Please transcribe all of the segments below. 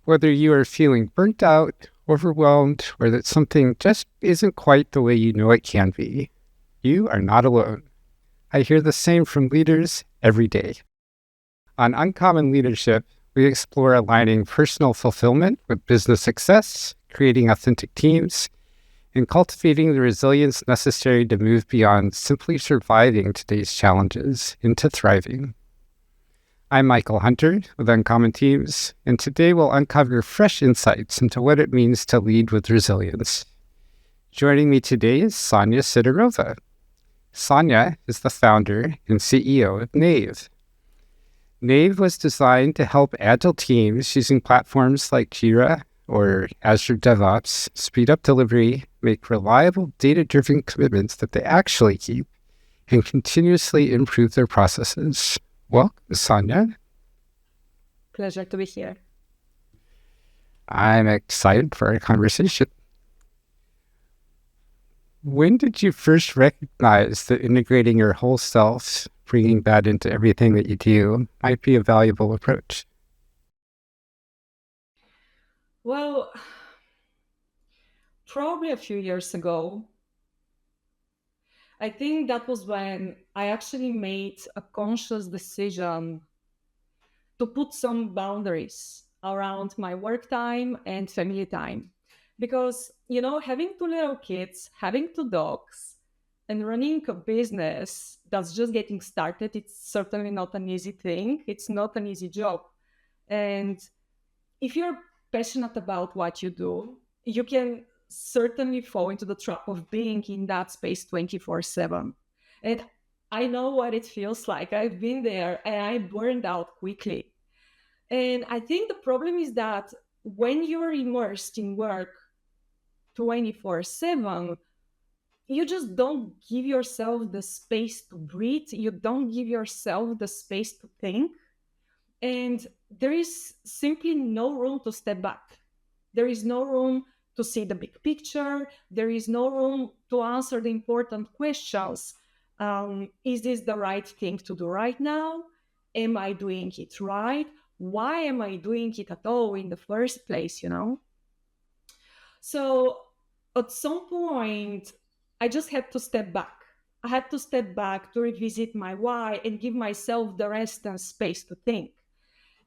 Whether you are feeling burnt out, overwhelmed, or that something just isn't quite the way you know it can be, you are not alone. I hear the same from leaders every day. On Uncommon Leadership, we explore aligning personal fulfillment with business success, creating authentic teams, and cultivating the resilience necessary to move beyond simply surviving today's challenges into thriving. I'm Michael Hunter with Uncommon Teams, and today we'll uncover fresh insights into what it means to lead with resilience. Joining me today is Sonya Siderova. Sonya is the founder and CEO of Nave. Nave was designed to help agile teams using platforms like Jira or Azure DevOps speed up delivery, make reliable data-driven commitments that they actually keep, and continuously improve their processes. Welcome, Sonya. Pleasure to be here. I'm excited for our conversation. When did you first recognize that integrating your whole self, bringing that into everything that you do, might be a valuable approach? Well, probably a few years ago. I think that was when I actually made a conscious decision to put some boundaries around my work time and family time. Because, having two little kids, having two dogs, and running a business that's just getting started, it's certainly not an easy thing. It's not an easy job. And if you're passionate about what you do, you can certainly fall into the trap of being in that space 24/7. And I know what it feels like. I've been there and I burned out quickly. And I think the problem is that when you're immersed in work 24/7, you just don't give yourself the space to breathe. You don't give yourself the space to think. And there is simply no room to step back. There is no room to see the big picture. There is no room to answer the important questions. Is this the right thing to do right now? Am I doing it right? Why am I doing it at all in the first place, So at some point, I just had to step back. I had to step back to revisit my why and give myself the rest and space to think.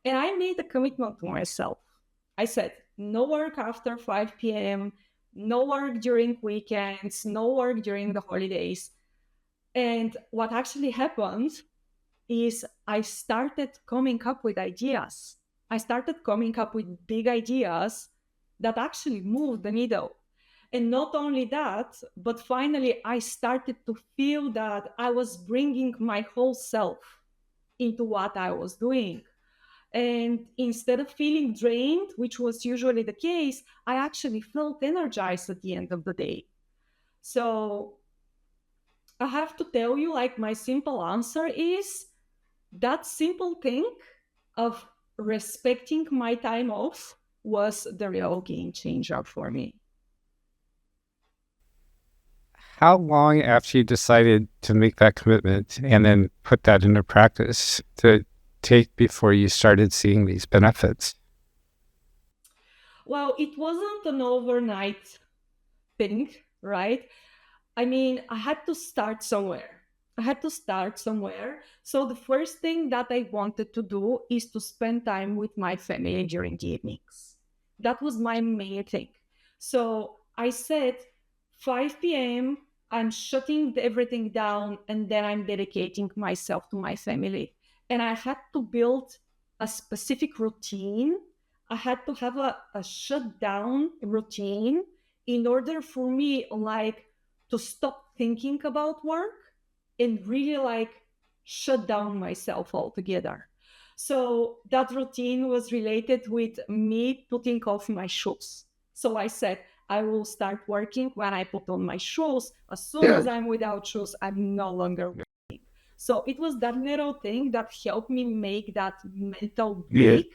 And I made a commitment to myself. I said, no work after 5 p.m., no work during weekends, no work during the holidays. And what actually happened is I started coming up with ideas. I started coming up with big ideas that actually moved the needle. And not only that, but finally I started to feel that I was bringing my whole self into what I was doing. And instead of feeling drained, which was usually the case, I actually felt energized at the end of the day. So I have to tell you, my simple answer is that simple thing of respecting my time off was the real game changer for me. How long after you decided to make that commitment and then put that into practice to take before you started seeing these benefits? Well, it wasn't an overnight thing, right? I mean, I had to start somewhere. So the first thing that I wanted to do is to spend time with my family during the evenings. That was my main thing. So I said 5 p.m., I'm shutting everything down and then I'm dedicating myself to my family. And I had to build a specific routine. I had to have a shutdown routine in order for me, to stop thinking about work and really shut down myself altogether. So that routine was related with me putting off my shoes. So I said, I will start working when I put on my shoes. As soon as I'm without shoes, I'm no longer working. So it was that little thing that helped me make that mental break.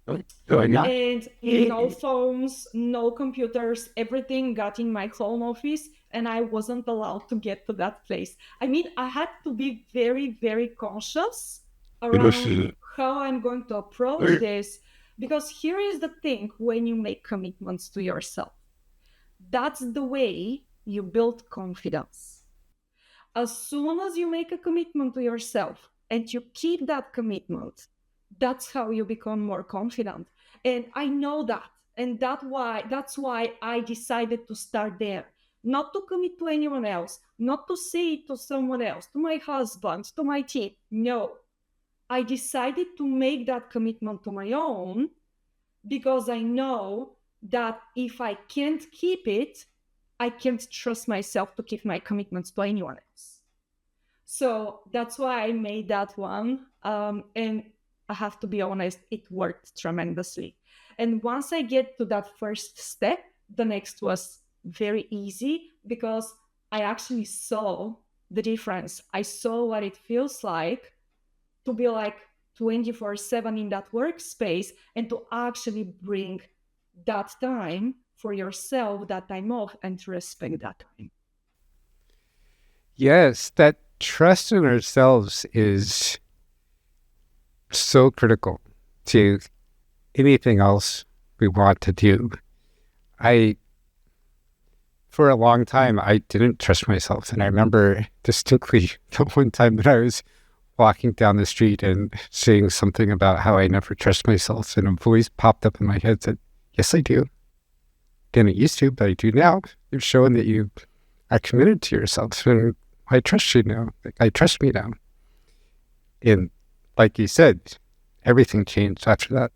And no phones, no computers, everything got in my home office, and I wasn't allowed to get to that place. I mean, I had to be very, very conscious around how I'm going to approach this, Because here is the thing: when you make commitments to yourself, that's the way you build confidence. As soon as you make a commitment to yourself and you keep that commitment, that's how you become more confident. And I know that. And that's why I decided to start there. Not to commit to anyone else, not to say it to someone else, to my husband, to my team. No. I decided to make that commitment to my own because I know that if I can't keep it, I can't trust myself to keep my commitments to anyone else. So that's why I made that one. And I have to be honest, it worked tremendously. And once I get to that first step, the next was very easy because I actually saw the difference. I saw what it feels like to be like 24/7 in that workspace and to actually bring that time for yourself, that time off, and to respect that time. Yes, that trust in ourselves is so critical to anything else we want to do. For a long time, I didn't trust myself. And I remember distinctly the one time that I was walking down the street and saying something about how I never trust myself. And a voice popped up in my head that said, yes, I do. Didn't used to, but I do now. You've shown that you are committed to yourself. And I trust you now. I trust me now. And like you said, everything changed after that.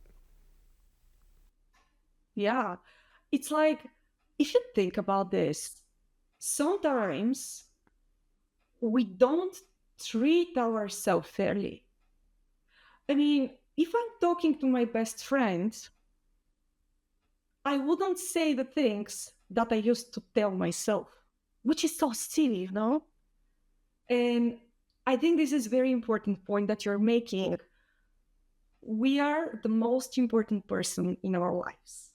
Yeah. It's like, if you think about this, sometimes we don't treat ourselves fairly. I mean, if I'm talking to my best friend, I wouldn't say the things that I used to tell myself, which is so silly, you know? And I think this is a very important point that you're making. We are the most important person in our lives.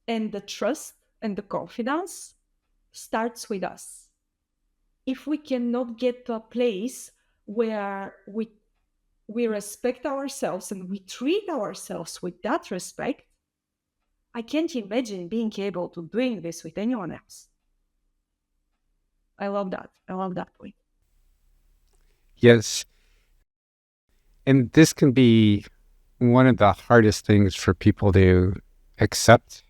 And the trust and the confidence starts with us. If we cannot get to a place where we respect ourselves and we treat ourselves with that respect, I can't imagine being able to doing this with anyone else. I love that. I love that point. Yes. And this can be one of the hardest things for people to accept,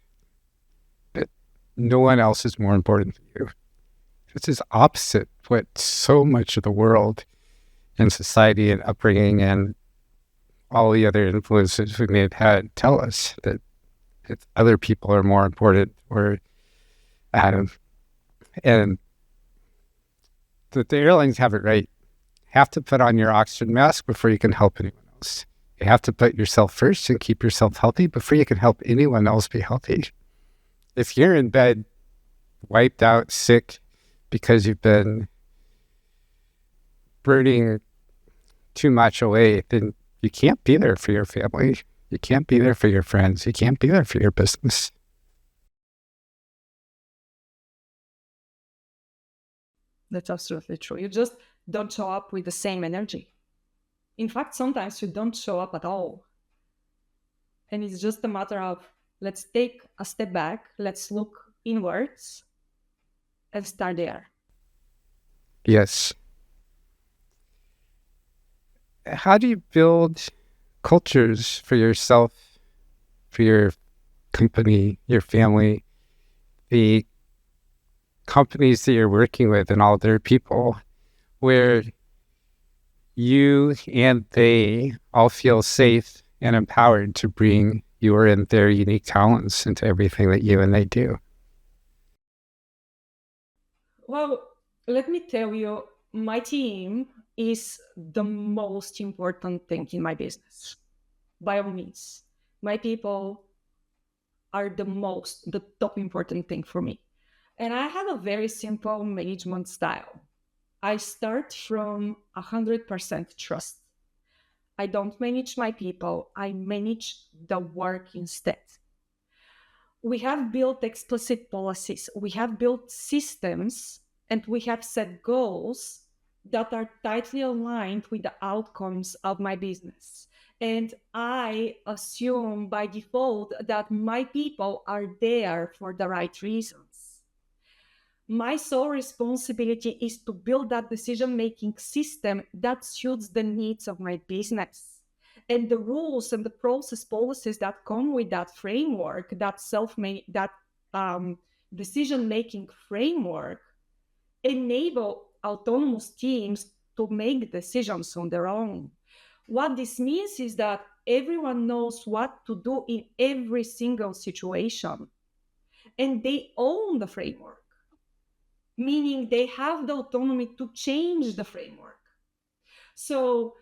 that no one else is more important than you. This is opposite what so much of the world and society and upbringing and all the other influences we may have had tell us, that other people are more important, or and that the airlines have it right. You have to put on your oxygen mask before you can help anyone else. You have to put yourself first and keep yourself healthy before you can help anyone else be healthy. If you're in bed, wiped out, sick, because you've been burning too much away, then you can't be there for your family. You can't be there for your friends. You can't be there for your business. That's absolutely true. You just don't show up with the same energy. In fact, sometimes you don't show up at all. And it's just a matter of, let's take a step back, let's look inwards and start there. Yes. How do you build cultures for yourself, for your company, your family, the companies that you're working with, and all their people, where you and they all feel safe and empowered to bring your and their unique talents into everything that you and they do? Well, let me tell you, my team is the most important thing in my business. By all means, my people are the top important thing for me. And I have a very simple management style. I start from 100% trust. I don't manage my people, I manage the work instead. We have built explicit policies, we have built systems, and we have set goals that are tightly aligned with the outcomes of my business. And I assume by default that my people are there for the right reasons. My sole responsibility is to build that decision making system that suits the needs of my business. And the rules and the process policies that come with that framework, that decision making framework, enable autonomous teams to make decisions on their own. What this means is that everyone knows what to do in every single situation, and they own the framework, meaning they have the autonomy to change the framework. So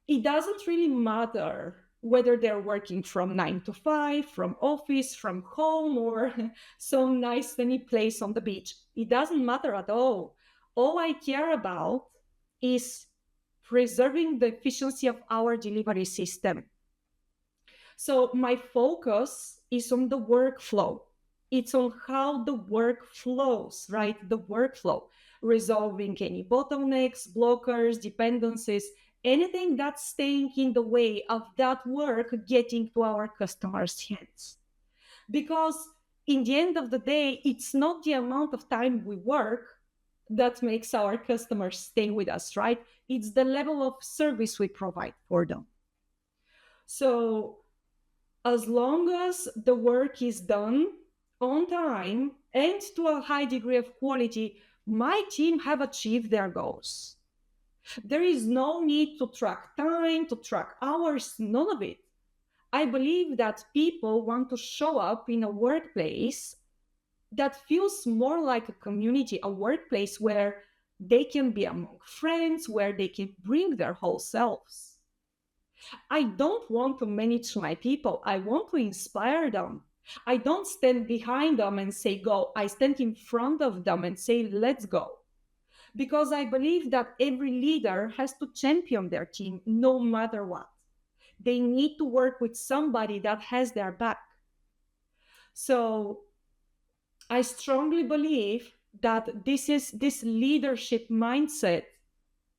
it doesn't really matter whether they're working from 9 to 5, from office, from home, or some nice sunny place on the beach. It doesn't matter at all. All I care about is preserving the efficiency of our delivery system. So my focus is on the workflow. It's on how the work flows, right? The workflow, resolving any bottlenecks, blockers, dependencies, anything that's staying in the way of that work getting to our customers' hands. Because in the end of the day, it's not the amount of time we work that makes our customers stay with us, right? It's the level of service we provide for them. So as long as the work is done on time and to a high degree of quality, my team have achieved their goals. There is no need to track time, to track hours, none of it. I believe that people want to show up in a workplace that feels more like a community, a workplace where they can be among friends, where they can bring their whole selves. I don't want to manage my people. I want to inspire them. I don't stand behind them and say, go. I stand in front of them and say, let's go. Because I believe that every leader has to champion their team no matter what. They need to work with somebody that has their back. So I strongly believe that this leadership mindset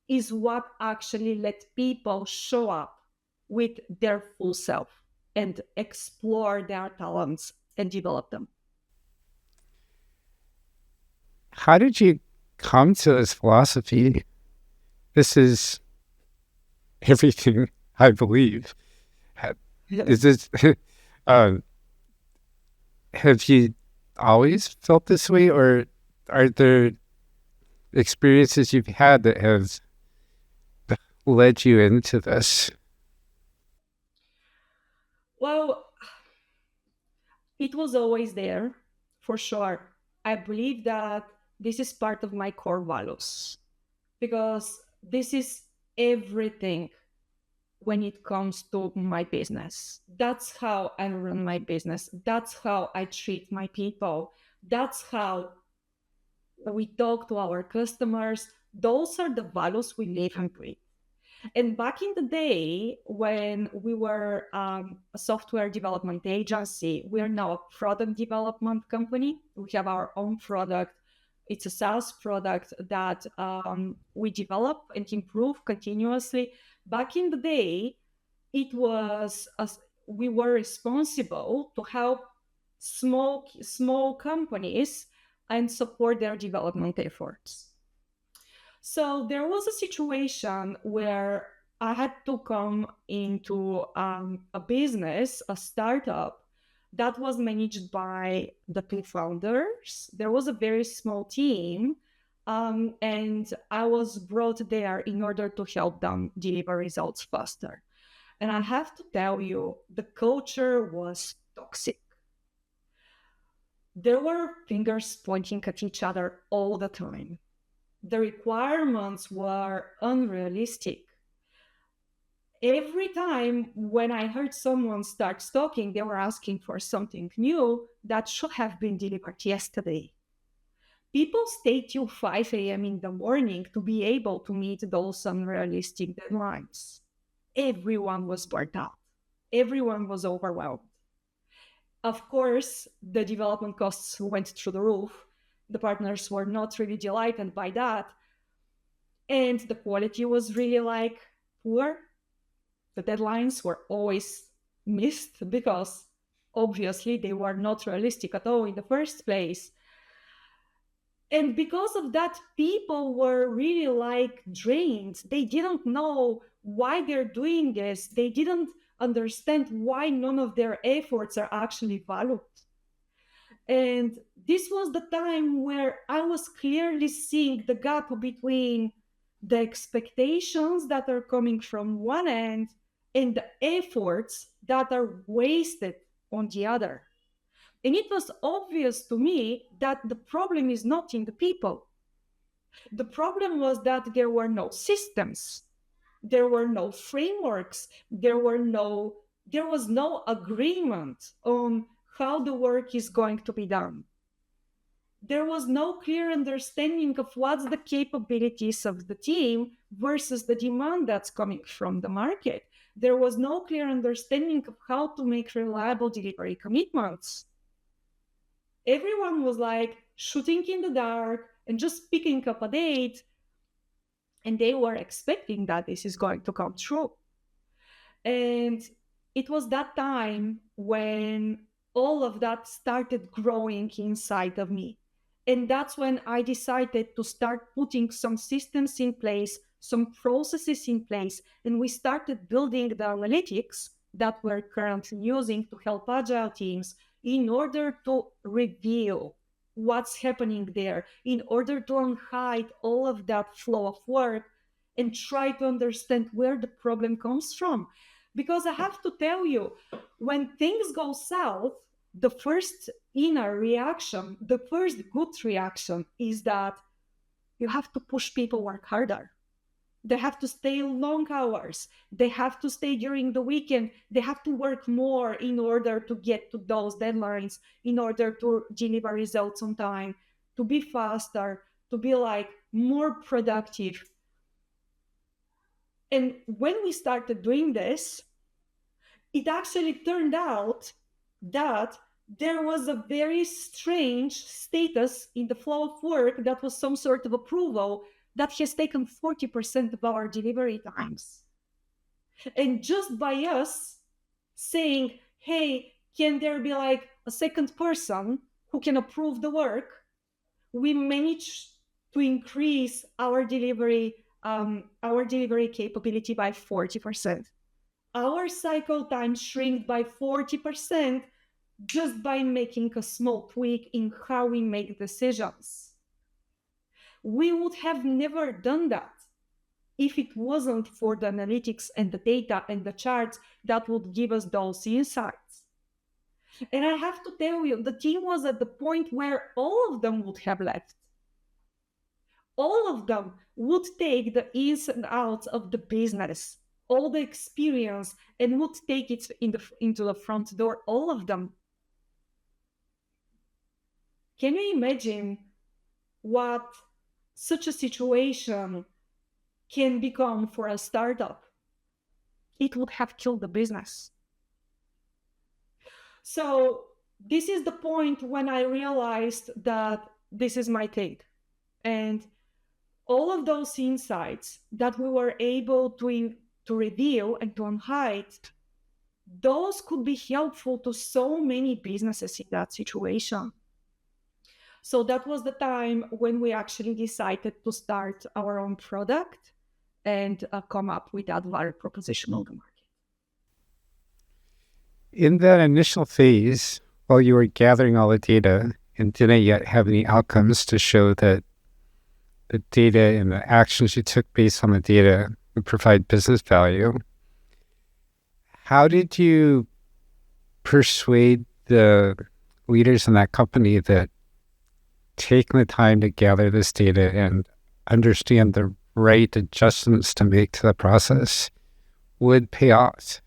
is what actually let people show up with their full self and explore their talents and develop them. How did you come to this philosophy? This is everything I believe. Is this, have you always felt this way, or are there experiences you've had that have led you into this? Well, it was always there, for sure. I believe that this is part of my core values because this is everything when it comes to my business. That's how I run my business. That's how I treat my people. That's how we talk to our customers. Those are the values we live and breathe. And back in the day, when we were a software development agency, we are now a product development company. We have our own product. It's a SaaS product that we develop and improve continuously. Back in the day, it was we were responsible to help small companies and support their development efforts. So there was a situation where I had to come into a business, a startup that was managed by the two founders. There was a very small team, and I was brought there in order to help them deliver results faster. And I have to tell you, the culture was toxic. There were fingers pointing at each other all the time. The requirements were unrealistic. Every time when I heard someone start talking, they were asking for something new that should have been delivered yesterday. People stay till 5 a.m. in the morning to be able to meet those unrealistic deadlines. Everyone was burnt out. Everyone was overwhelmed. Of course, the development costs went through the roof. The partners were not really delighted by that. And the quality was really like poor. The deadlines were always missed because obviously they were not realistic at all in the first place. And because of that, people were really like drained. They didn't know why they're doing this. They didn't understand why none of their efforts are actually valued. And this was the time where I was clearly seeing the gap between the expectations that are coming from one end and the efforts that are wasted on the other. And it was obvious to me that the problem is not in the people. The problem was that there were no systems, there were no frameworks, there was no agreement on how the work is going to be done. There was no clear understanding of what's the capabilities of the team versus the demand that's coming from the market. There was no clear understanding of how to make reliable delivery commitments. Everyone was like shooting in the dark and just picking up a date, and they were expecting that this is going to come true. And it was that time when all of that started growing inside of me. And that's when I decided to start putting some systems in place, some processes in place, and we started building the analytics that we're currently using to help agile teams in order to review what's happening there, in order to unhide all of that flow of work and try to understand where the problem comes from. Because I have to tell you, when things go south, the first inner reaction, the first good reaction is that you have to push people work harder. They have to stay long hours. They have to stay during the weekend. They have to work more in order to get to those deadlines, in order to deliver results on time, to be faster, to be like more productive. And when we started doing this, it actually turned out that there was a very strange status in the flow of work that was some sort of approval that has taken 40% of our delivery times. And just by us saying, hey, can there be like a second person who can approve the work, we managed to increase our delivery capability by 40%. Our cycle time shrink by 40% just by making a small tweak in how we make decisions. We would have never done that if it wasn't for the analytics and the data and the charts that would give us those insights. And I have to tell you, the team was at the point where all of them would have left. All of them would take the ins and outs of the business, all the experience, and would take it into the front door, all of them. Can you imagine what such a situation can become for a startup? It would have killed the business. So this is the point when I realized that this is my take. And all of those insights that we were able to reveal and to unhide, those could be helpful to so many businesses in that situation. So that was the time when we actually decided to start our own product and come up with that value proposition on the market. In that initial phase, while you were gathering all the data and didn't yet have any outcomes to show that the data and the actions you took based on the data would provide business value, how did you persuade the leaders in that company that taking the time to gather this data and understand the right adjustments to make to the process would pay off?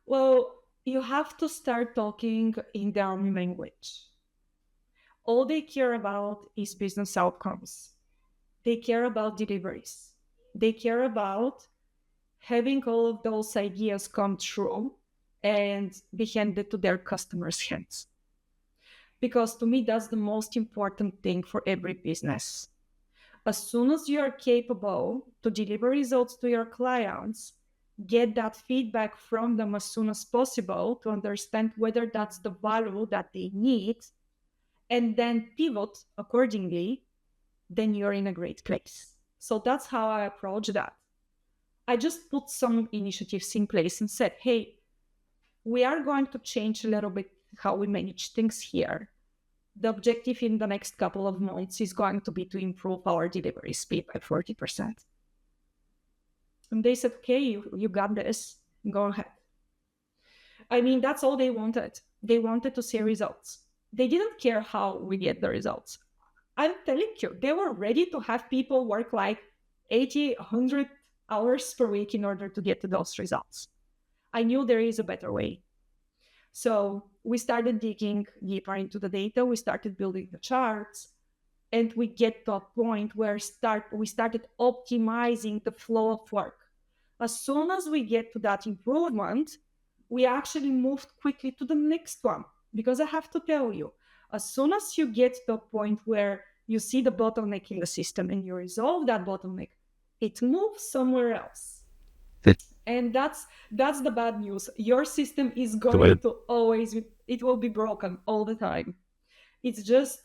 Well, you have to start talking in their own language. All they care about is business outcomes. They care about deliveries. They care about having all of those ideas come true and be handed to their customers' hands. Because to me, that's the most important thing for every business. As soon as you're capable to deliver results to your clients, get that feedback from them as soon as possible to understand whether that's the value that they need, and then pivot accordingly, then you're in a great place. So that's how I approach that. I just put some initiatives in place and said, hey, we are going to change a little bit how we manage things here. The objective in the next couple of months is going to be to improve our delivery speed by 40%. And they said, okay, you got this, go ahead. I mean, that's all they wanted. They wanted to see results. They didn't care how we get the results. I'm telling you, they were ready to have people work like 80, 100 hours per week in order to get to those results. I knew there is a better way. So we started digging deeper into the data. We started building the charts, and we get to a point where we started optimizing the flow of work. As soon as we get to that improvement, we actually moved quickly to the next one. Because I have to tell you, as soon as you get to a point where you see the bottleneck in the system and you resolve that bottleneck, it moves somewhere else. And that's the bad news. Your system is going to always, it will be broken all the time. It's just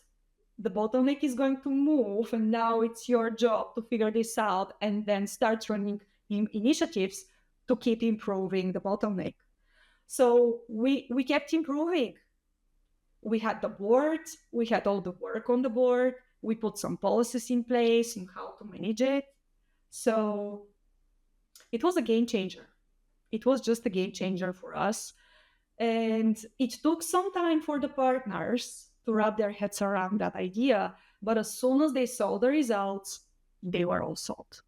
the bottleneck is going to move, and now it's your job to figure this out and then start running initiatives to keep improving the bottleneck. So we kept improving. We had the board, we had all the work on the board, we put some policies in place on how to manage it. So it was a game changer. It was just a game changer for us. And it took some time for the partners to wrap their heads around that idea. But as soon as they saw the results, they were all sold.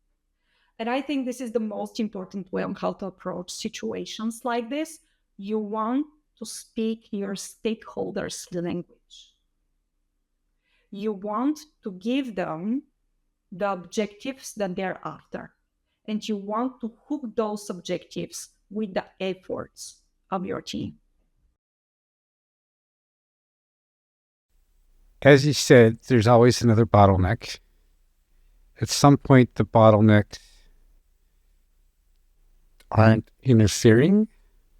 And I think this is the most important way on how to approach situations like this. You want to speak your stakeholders' language. You want to give them the objectives that they're after. And you want to hook those objectives with the efforts of your team. As you said, there's always another bottleneck. At some point, the bottlenecks aren't interfering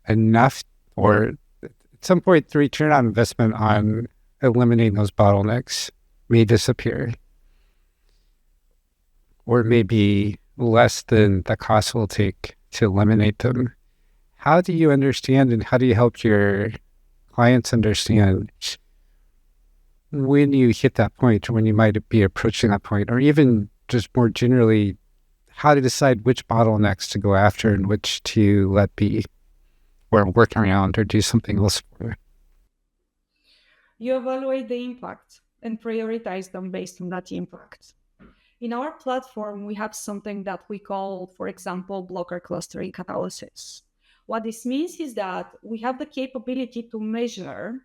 enough, or at some point, the return on investment on eliminating those bottlenecks may disappear, or maybe less than the cost will take to eliminate them. How do you understand, and how do you help your clients understand when you hit that point, or when you might be approaching that point, or even just more generally, how to decide which bottlenecks to go after and which to let be, or work around, or do something else for? You evaluate the impact and prioritize them based on that impact. In our platform, we have something that we call, for example, blocker clustering analysis. What this means is that we have the capability to measure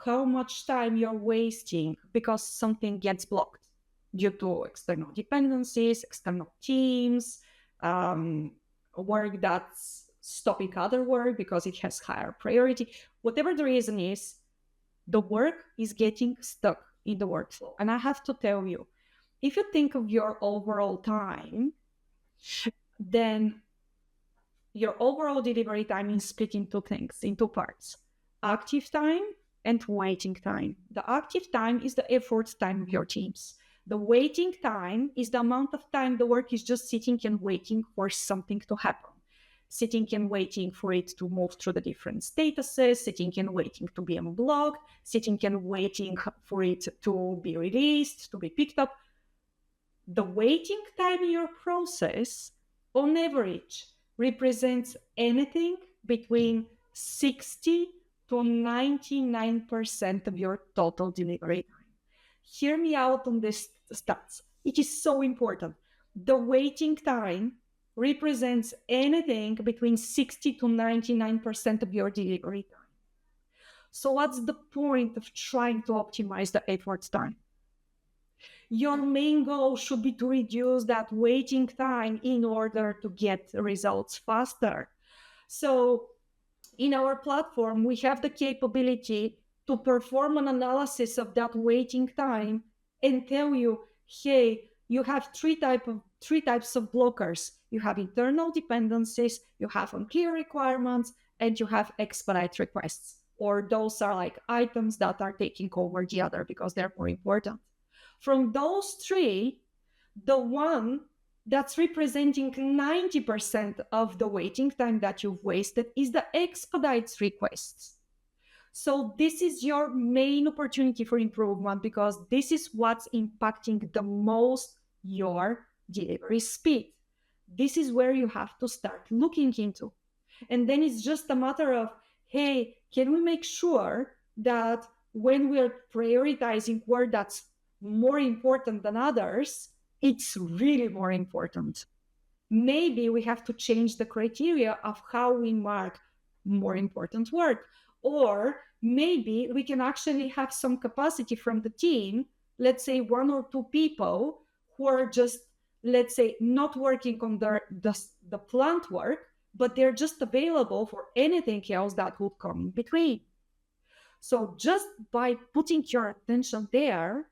how much time you're wasting because something gets blocked due to external dependencies, external teams, work that's stopping other work because it has higher priority. Whatever the reason is, the work is getting stuck in the workflow. And I have to tell you, if you think of your overall time, then your overall delivery time is split into things, into parts: active time and waiting time. The active time is the effort time of your teams. The waiting time is the amount of time the work is just sitting and waiting for something to happen. Sitting and waiting for it to move through the different statuses, sitting and waiting to be unblocked, sitting and waiting for it to be released, to be picked up. The waiting time in your process, on average, represents anything between 60 to 99% of your total delivery time. Hear me out on this stats. It is so important. The waiting time represents anything between 60 to 99% of your delivery time. So what's the point of trying to optimize the effort time? Your main goal should be to reduce that waiting time in order to get results faster. So in our platform, we have the capability to perform an analysis of that waiting time and tell you, hey, you have three types of blockers. You have internal dependencies, you have unclear requirements, and you have expedite requests. Or those are like items that are taking over the other because they're more important. From those three, the one that's representing 90% of the waiting time that you've wasted is the expedites requests. So this is your main opportunity for improvement because this is what's impacting the most your delivery speed. This is where you have to start looking into. And then it's just a matter of, hey, can we make sure that when we're prioritizing work that's more important than others, it's really more important. Maybe we have to change the criteria of how we mark more important work. Or maybe we can actually have some capacity from the team, let's say 1 or 2 people who are just, let's say, not working on the plant work, but they're just available for anything else that would come in between. So just by putting your attention there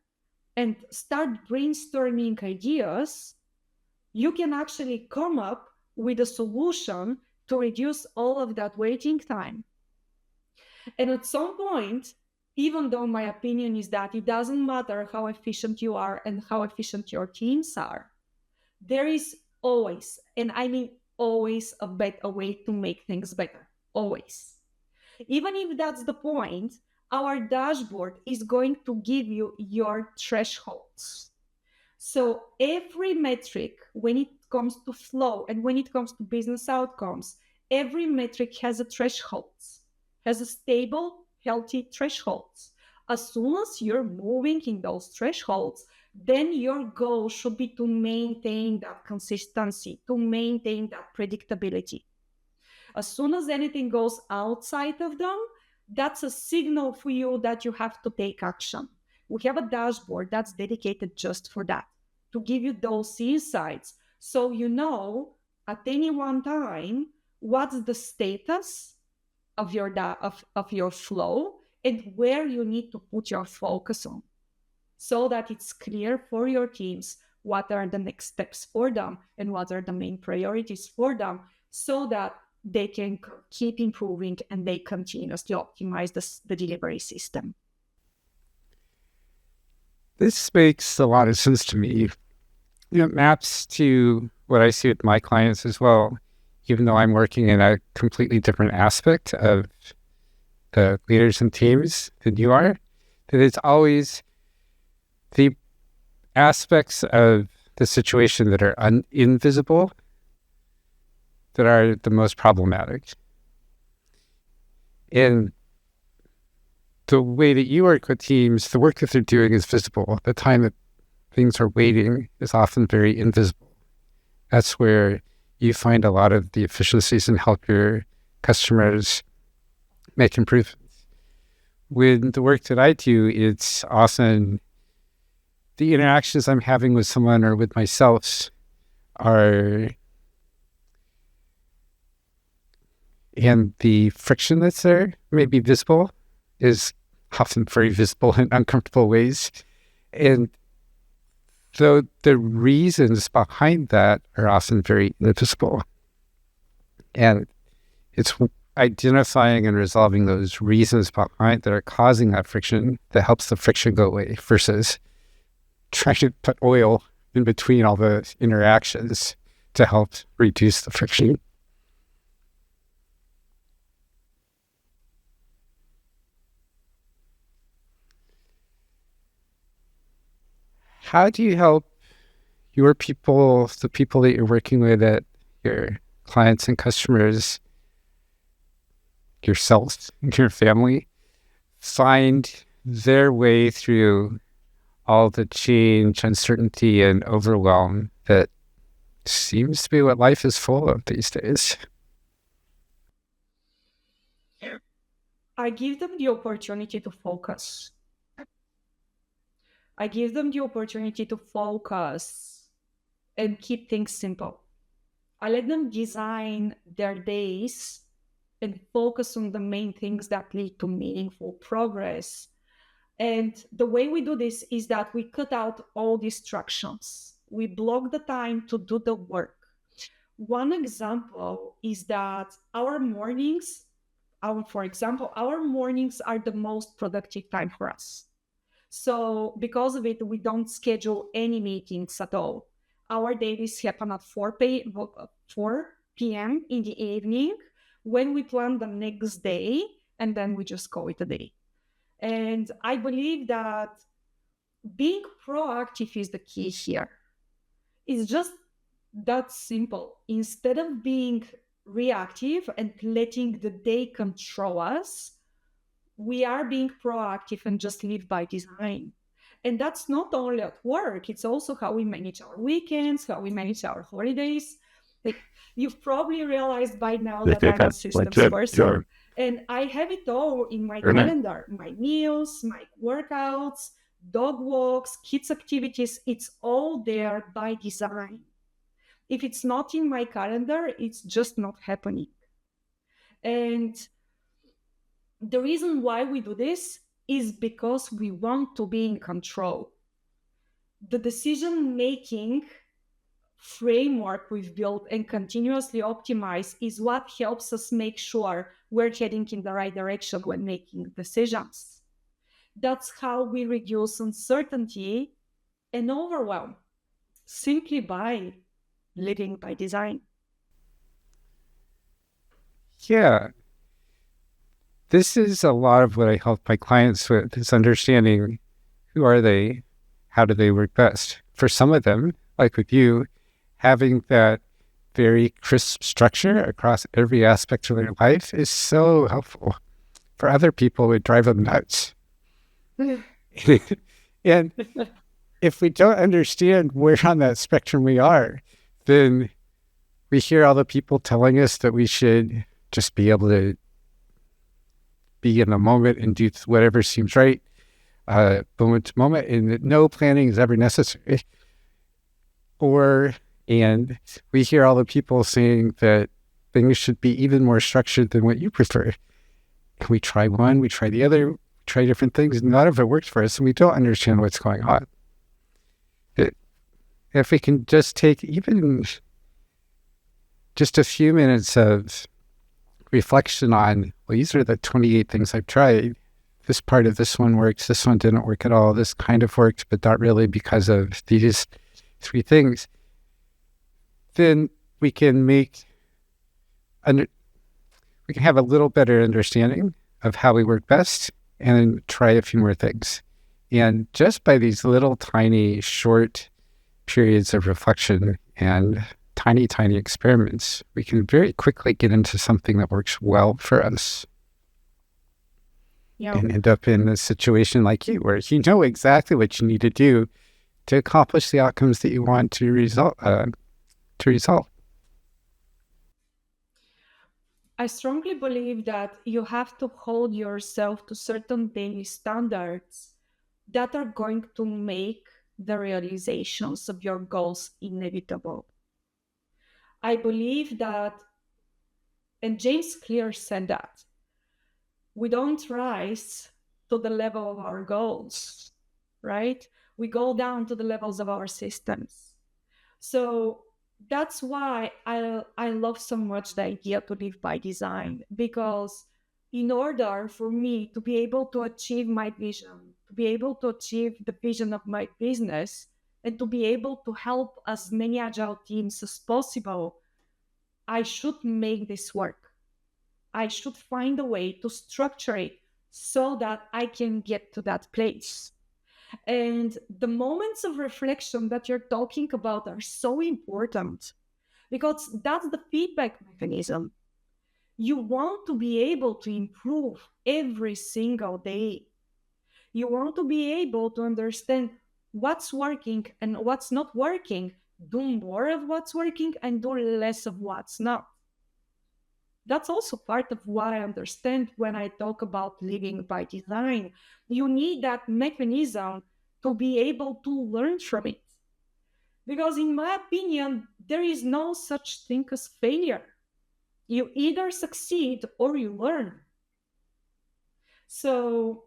and start brainstorming ideas, you can actually come up with a solution to reduce all of that waiting time. And at some point, even though my opinion is that it doesn't matter how efficient you are and how efficient your teams are, there is always, and I mean always, a way to make things better. Always. Even if that's the point, our dashboard is going to give you your thresholds. So every metric, when it comes to flow and when it comes to business outcomes, every metric has a threshold, has a stable, healthy thresholds. As soon as you're moving in those thresholds, then your goal should be to maintain that consistency, to maintain that predictability. As soon as anything goes outside of them, that's a signal for you that you have to take action. We have a dashboard that's dedicated just for that, to give you those insights so you know at any one time what's the status of your flow and where you need to put your focus on, so that it's clear for your teams what are the next steps for them and what are the main priorities for them, so that they can keep improving and they continuously optimize the delivery system. This makes a lot of sense to me. It maps to what I see with my clients as well, even though I'm working in a completely different aspect of the leaders and teams than you are, that it's always the aspects of the situation that are invisible that are the most problematic. And the way that you work with teams, the work that they're doing is visible. The time that things are waiting is often very invisible. That's where you find a lot of the efficiencies and help your customers make improvements. With the work that I do, it's often the interactions I'm having with someone or with myself are, and the friction that's there may be visible, is often very visible in uncomfortable ways. And so the reasons behind that are often very invisible. And it's identifying and resolving those reasons behind that are causing that friction that helps the friction go away, versus trying to put oil in between all the interactions to help reduce the friction. How do you help your people, the people that you're working with, at your clients and customers, yourself, your family, find their way through all the change, uncertainty, and overwhelm that seems to be what life is full of these days? I give them the opportunity to focus. I give them the opportunity to focus and keep things simple. I let them design their days and focus on the main things that lead to meaningful progress. And the way we do this is that we cut out all distractions. We block the time to do the work. One example is that our mornings, our mornings are the most productive time for us. So because of it, we don't schedule any meetings at all. Our dailies happen at 4 p.m. in the evening when we plan the next day, and then we just call it a day. And I believe that being proactive is the key here. It's just that simple. Instead of being reactive and letting the day control us, we are being proactive and just live by design. And that's not only at work, it's also how we manage our weekends, how we manage our holidays. Like, you've probably realized by now that I'm a systems person. And I have it all in my calendar, my meals, my workouts, dog walks, kids' activities. It's all there by design. If it's not in my calendar, it's just not happening. And the reason why we do this is because we want to be in control. The decision-making framework we've built and continuously optimize is what helps us make sure we're heading in the right direction when making decisions. That's how we reduce uncertainty and overwhelm, simply by living by design. Yeah. This is a lot of what I help my clients with, is understanding who are they, how do they work best. For some of them, like with you, having that very crisp structure across every aspect of their life is so helpful. For other people, it would drive them nuts. And if we don't understand where on that spectrum we are, then we hear all the people telling us that we should just be able to be in the moment and do whatever seems right, moment to moment, and that no planning is ever necessary. And we hear all the people saying that things should be even more structured than what you prefer. We try one, we try the other, try different things, and none of it works for us, and we don't understand what's going on. If we can just take even just a few minutes of reflection on, well, these are the 28 things I've tried. This part of this one works, this one didn't work at all, this kind of worked, but not really because of these 3 things. Then we can have a little better understanding of how we work best and try a few more things. And just by these little tiny short periods of reflection and tiny experiments, we can very quickly get into something that works well for us. Yeah. And end up in a situation like you, where you know exactly what you need to do to accomplish the outcomes that you want to resolve. I strongly believe that you have to hold yourself to certain daily standards that are going to make the realizations of your goals inevitable. I believe that, and James Clear said that, we don't rise to the level of our goals, right? We go down to the levels of our systems. So that's why I love so much the idea to live by design, because in order for me to be able to achieve my vision, to be able to achieve the vision of my business, and to be able to help as many agile teams as possible, I should make this work. I should find a way to structure it so that I can get to that place. And the moments of reflection that you're talking about are so important, because that's the feedback mechanism. You want to be able to improve every single day. You want to be able to understand what's working and what's not working, do more of what's working and do less of what's not. That's also part of what I understand when I talk about living by design. You need that mechanism to be able to learn from it. Because in my opinion, there is no such thing as failure. You either succeed or you learn. So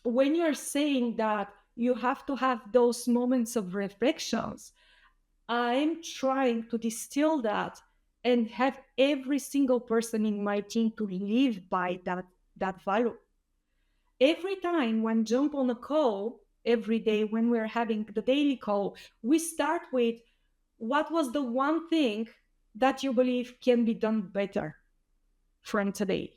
when you're saying that You have to have those moments of reflections. I'm trying to distill that and have every single person in my team to live by that value. Every time when jump on a call, every day when we're having the daily call, we start with what was the one thing that you believe can be done better from today.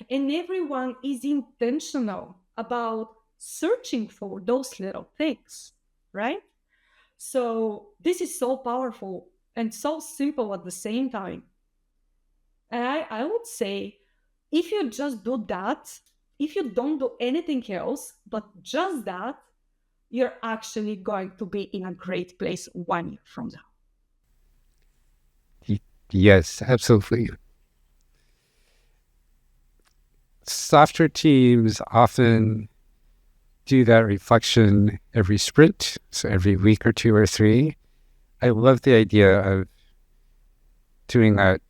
And everyone is intentional about searching for those little things, right? So this is so powerful and so simple at the same time. And I would say if you just do that, if you don't do anything else but just that, you're actually going to be in a great place 1 year from now. Yes, absolutely. Software teams often do that reflection every sprint, so every week or two or three. I love the idea of doing that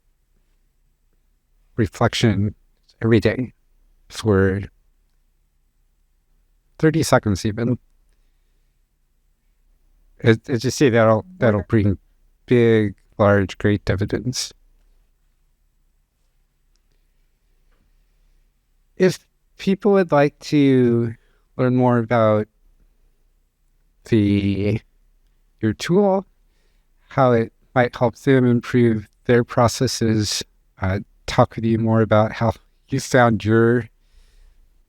reflection every day for 30 seconds even. As you see, that'll bring big, large, great dividends. If people would like to learn more about your tool, how it might help them improve their processes, talk with you more about how you found your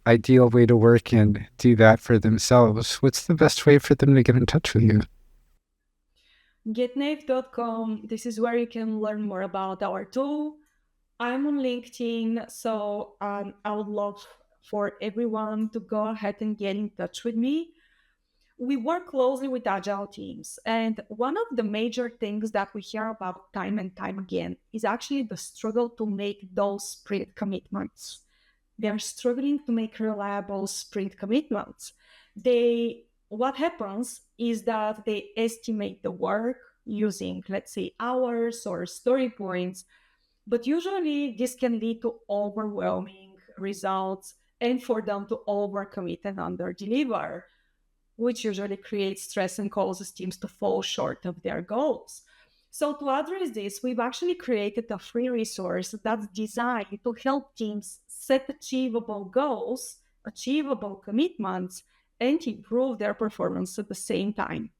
ideal way to work and do that for themselves, what's the best way for them to get in touch with you? Getnave.com. This is where you can learn more about our tool. I'm on LinkedIn, so I would love for everyone to go ahead and get in touch with me. We work closely with agile teams, and one of the major things that we hear about time and time again is actually the struggle to make those sprint commitments. They are struggling to make reliable sprint commitments. What happens is that they estimate the work using, let's say, hours or story points, but usually this can lead to overwhelming results and for them to overcommit and underdeliver, which usually creates stress and causes teams to fall short of their goals. So to address this, we've actually created a free resource that's designed to help teams set achievable goals, achievable commitments, and improve their performance at the same time.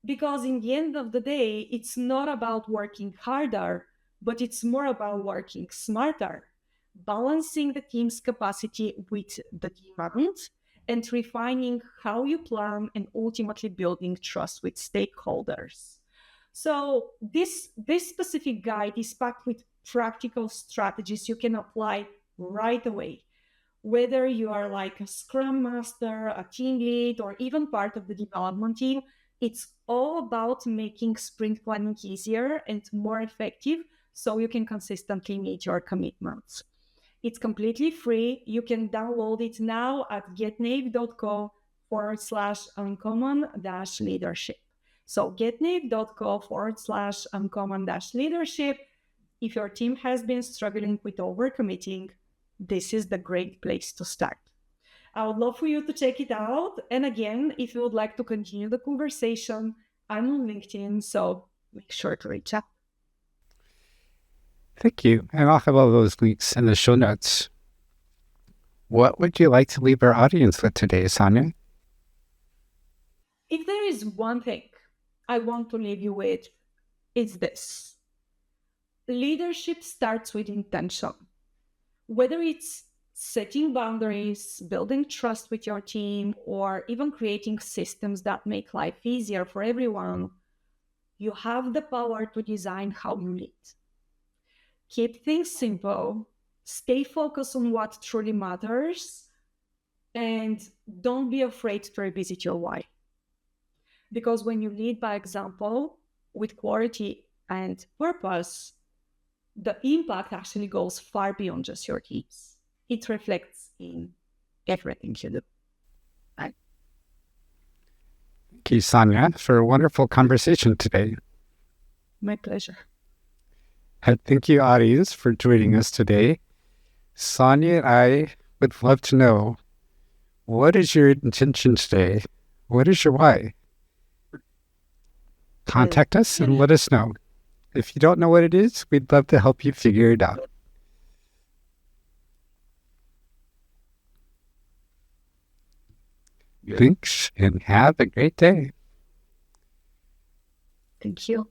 Because in the end of the day, it's not about working harder, but it's more about working smarter, balancing the team's capacity with the demand and refining how you plan and ultimately building trust with stakeholders. So this specific guide is packed with practical strategies you can apply right away. Whether you are like a scrum master, a team lead, or even part of the development team, it's all about making sprint planning easier and more effective so you can consistently meet your commitments. It's completely free. You can download it now at getnave.co/uncommon leadership. So getnave.co/uncommon leadership. If your team has been struggling with overcommitting, this is the great place to start. I would love for you to check it out. And again, if you would like to continue the conversation, I'm on LinkedIn, so make sure to reach out. Thank you. And I'll have all those links in the show notes. What would you like to leave our audience with today, Sonya? If there is one thing I want to leave you with, it's this. Leadership starts with intention. Whether it's setting boundaries, building trust with your team, or even creating systems that make life easier for everyone, you have the power to design how you lead. Keep things simple, stay focused on what truly matters, and don't be afraid to revisit your why. Because when you lead by example with quality and purpose, the impact actually goes far beyond just your teams. It reflects in everything you do. Right? Thank you, Sonya, for a wonderful conversation today. My pleasure. And thank you, audience, for joining us today. Sonya and I would love to know, what is your intention today? What is your why? Contact us and let us know. If you don't know what it is, we'd love to help you figure it out. Thanks, and have a great day. Thank you.